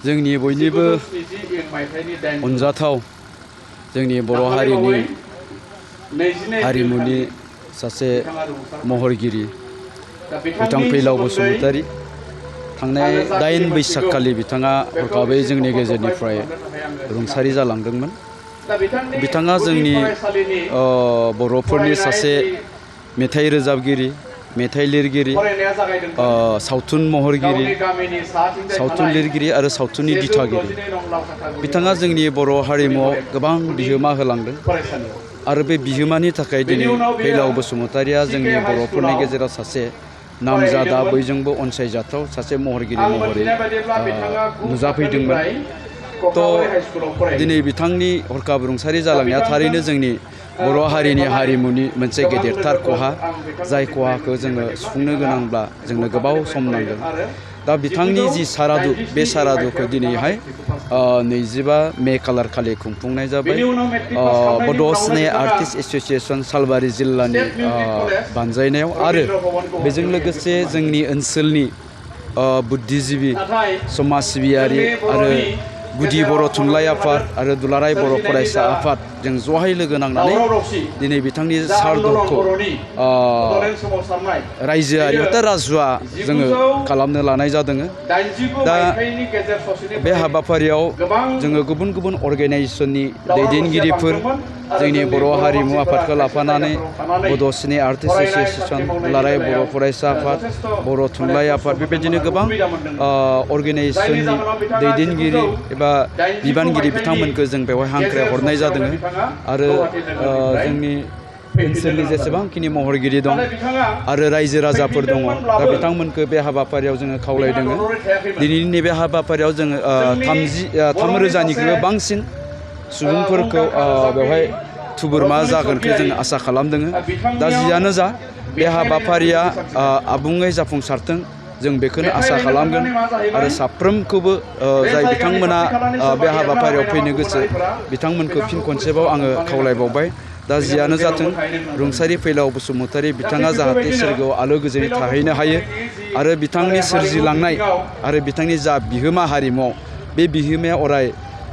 जोंनि बयनिबो अनजाथाव जोंनि बर' हारिनि हारिमुनि सासे महरगिरि बिथां फैलाव बसुमतारी थांनाय 8 बैसागखालि बिथाङा हरखाबै जोंनि गेजेरनिफ्राय रुंसारि जालांदोंमोन। बिथाङा जोंनि बर'फोरनि सासे मेथाइ रोजाबगिरि, मेथाइ लिरगिरि, सावथुन महरगिरि, सावथुन लिरगिरि आरो सावथुननि दिथागिरि। बिथाङा जोंनि बर' हारिमुआव गोबां बिहोमा होलांदों आरो बे बिहोमानि थाखाय दिनै फैलाव बसुमतारीया जोंनि बर'फोरनि गेजेराव सासे नामजादा बयजोंबो अनसायजाथाव सासे महरगिरि महरै नुजाफैदोंमोन। दिनै बिथांनि हरखाब रुंसारि जालांनाया थारैनो जोंनि बर' हारिनि हारिमुनि मोनसे गेदेरथार खहा, जाय खहाखौ जोङो सुफुंनो गोनांब्ला जोंनो गोबाव सम नांगोन। दा बिथांनि जि सारादु, बे सारादुखौ दिनैहाय 25 मे खालार खालि खुंफुंनाय जाबाय। भकेशनेल आर्टिस्ट एस'सिएशन सालबारि जिल्लानि बानजायनायाव आरो बेजों लोगोसे जोंनि ओनसोलनि बुद्धिजिबि, समाज सिबियारि आरो गुदि बर' थुनलाइ आफाद आरो दुलाराय बर' फरायसा आफाद जों ज'हाय लोगो नांनानै दिनै बिथांनि सारादुखौ रायजोआरि राजुवा जोङो खालामनो लानाय जादों। दा बे हाबाफारियाव जोङो गुबुन गुबुन अर्गेनाइजेसननि दैदेनगिरिफोर, जोंनि बर' हारिमु आफादखौ लाफानानै भकेशनेल आर्टिस्ट एस'सिएशन, दुलाराय बर' फरायसा आफाद, बर' थुनलाइ आफाद, बेबायदिनो गोबां अर्गेनाइजेसननि दैदेनगिरि एबा बिबानगिरि बिथांमोनखौ जों बेवहाय हांख्राय हरनाय जादों आरो जोंनि ओनसोलनि जेसेबांखिनि महरगिरि दं आरो रायजो राजाफोर दङ, दा बिथांमोनखौ बे हाबाफारियाव जोङो खावलायदों। दिनैनि नैबे हाबाफारियाव जोङो 3,000निख्रुइबो बांसिन सुबुंफोरखौ बेवहाय थुबुरमा जागोनखौ जों आसा खालामदों। दा जियानो जा, बे हाबाफारिया आबुङै जाफुंसारथों जों बेखौनो आसा खालामगोन आरो साफ्रोमखौबो जाय बिथांमोना बे हाबाफारियाव फैनो गोसो बिथांमोनखौ फिन खनसेबाव आङो खावलायबावबाय। दा जियानो जाथों, रुंसारि फैलाव बसुमतारी बिथाङा जाहाथे सोरगोआव आलो गोजोनै थाहैनो हायो आरो बिथांनि सोरजिलांनाय आरो बिथांनि जा बिहोमा हारिमुआव, बे बिहोमाया अराय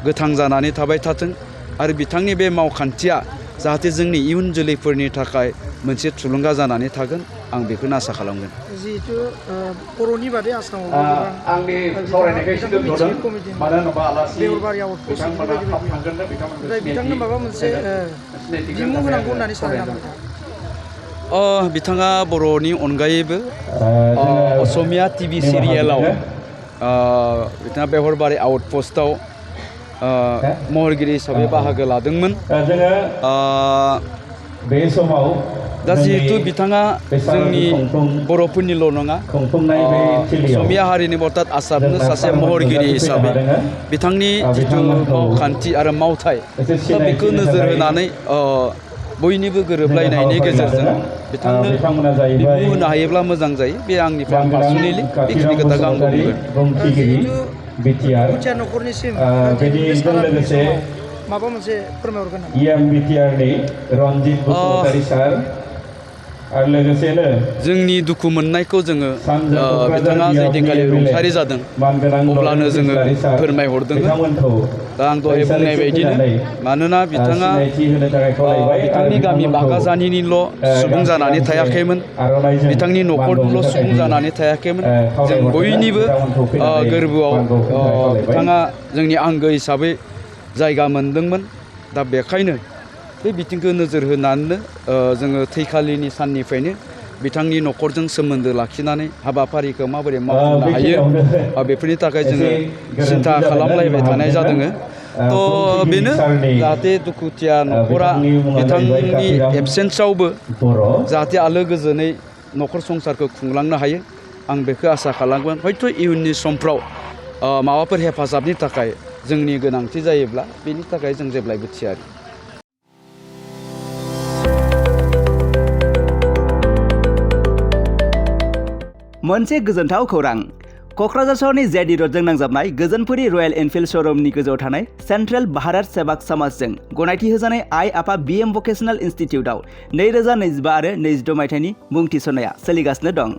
गोथां जानानै थाबाय थाथों आरो बिथांनि बे मावखान्थिया जाहाथे जोंनि इयुन जोलैफोरनि थाखाय मोनसे थुलुंगा जानानै थागोन, आं बेखौनो आसा खालामगोन। जिहेतु बर'नि बादै आसामाव आंनि सावरायनायखौ एसे दोनथ'दों, मानो होनोबा आलासि बिथांनो माबा मोनसे बिमुं होनांगौ होननानै सानो नामा? बिथाङा बर'नि अनगायैबो असमिया टिभि सिरियेलाव बिथाङा बेहरबारि आउटपस्टआव महरगिरि हिसाबै बाहागो लादोंमोन। बे समाव दा जिहेतु बिथाङा जोंनि बर'फोरनिल' नङा, असमिया हारिनि अर्थात आसामनि सासे महरगिरि हिसाबै बिथांनि जिथु मावखान्थि आरो मावथाय, दा बेखौ नोजोर होनानै बयनिबो गोरोबलायनायनि गेजेरजों बिथांनो बिमुं होनो हायोब्ला मोजां जायो। बे आंनिफ्राय आं पार्सनेलि बेखिनि खोथाखौ आं बुंगोन। दुखुथिया न'खरनिसिम लोगोसे माबा मोनसे फोरमायहरगोन नामा? बिटिआरनि रनजित बसुमतारी सार आरो लोगोसेनो जोंनि दुखु मोननायखौ जोङो बिथाङा जैदिनखालि रुंसारि जादों अब्लानो जोङो फोरमायहरदों। दा आं दहाय बुंनाय बायदिनो, मानोना बिथाङा बिथांनि गामि बागाजानिनिल' सुबुं जानानै थायाखैमोन, बिथांनि न'खरनिल' सुबुं जानानै थायाखैमोन, जों बयनिबो गोरबोआव बिथाङा जोंनि आंगो हिसाबै जायगा मोनदोंमोन। दा बेखायनो बे बिथिंखौ नोजोर होनानैनो जोङो थैखालिनि साननिफ्रायनो बिथांनि न'खरजों सोमोन्दो लाखिनानै हाबाफारिखौ माबोरै मावफुंनो हायो बेफोरनि थाखाय जोङो सिन्था खालामलायबाय थानाय जादों। बेनो जाहाथे दुखुथिया न'खरा बिथांनि एबसेन्सआवबो जाहाथे आलो गोजोनै न'खर संसारखौ खुंलांनो हायो, आं बेखौ आसा खालामगोन। हयथ' इयुननि समफ्राव माबाफोर हेफाजाबनि थाखाय जोंनि गोनांथि जायोब्ला बेनि थाखाय जों जेब्लायबो थियारि। मोनसे गोजोनथाव खौरां। क'क्राझार सहरनि जेडि रडजों नांजाबनाय गोजोनपुरी रयेल एनफिल्ड श'रुमनि गोजौआव थानाय सेन्ट्रेल भारत सेवाक समाजजों गनायथि होजानाय आइ आफा BM भकेशनेल इनस्टिट्यूटआव 2025 आरो 26 मायथाइनि मुं थिसननाया सोलिगासिनो दं।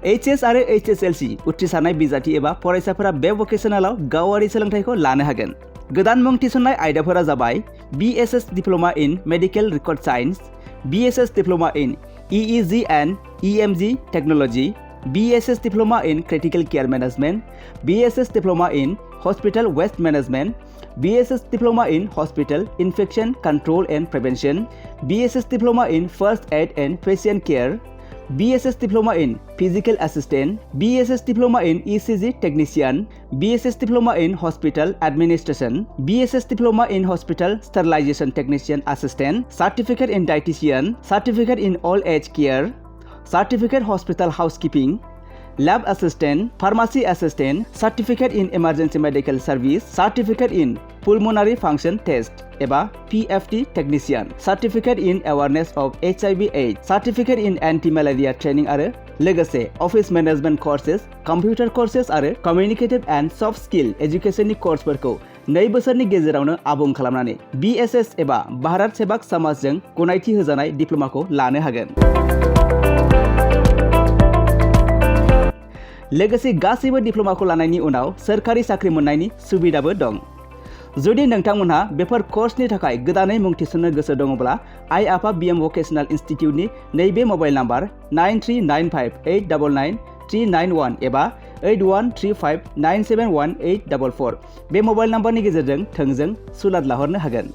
HS आरो HSLC उथ्रिसारनाय बिजाथि एबा फरायसाफोरा बे भकेसनेलाव गावारि सोलोंथाइखौ लानो हागोन। गोदान मुं थिसननाय आयदाफोरा जाबाय BSS diploma in medical record science, BSS diploma in EEG and EMG technology, BSS diploma in critical care management, BSS diploma in hospital waste management, BSS diploma in hospital infection control and prevention, BSS diploma in first aid and patient care, BSS diploma in physical assistant, BSS diploma in ECG technician, BSS diploma in hospital administration, BSS diploma in hospital sterilisation technician assistant, certificate in dietician, certificate in old age care, certificate hospital housekeeping, lab assistant, pharmacy assistant, certificate in emergency medical service, certificate in pulmonary function test एबा PFT technician, certificate in awareness of HIV/AIDS, certificate in anti malaria training आरो लोगोसे office management courses, computer courses आरो communicative and soft skill एजुकेशननि कोर्सफोरखौ 2 बोसोरनि गेजेरावनो आबुं खालामनानै BSS एबा भारत सेवाक समाजजों गनायथि होजानाय डिप्लोमाखौ लानो हागोन। लोगोसे गासैबो डिप्लोमाखौ लानायनि उनाव सोरखारि साख्रि मोननायनि सुबिदाबो दं। जुदि नोंथांमोनहा बेफोर कर्सनि थाखाय गोदानै मुं थिसननो गोसो दङब्ला आइ आफा BM भकेसनेल इन्स्टिट्यूटनि नैबे मबाइल नाम्बार 9395899391 एबा 8135971844 बे मबाइल नाम्बारनि गेजेरजों थोंजों सुलाद लाहरनो हागोन।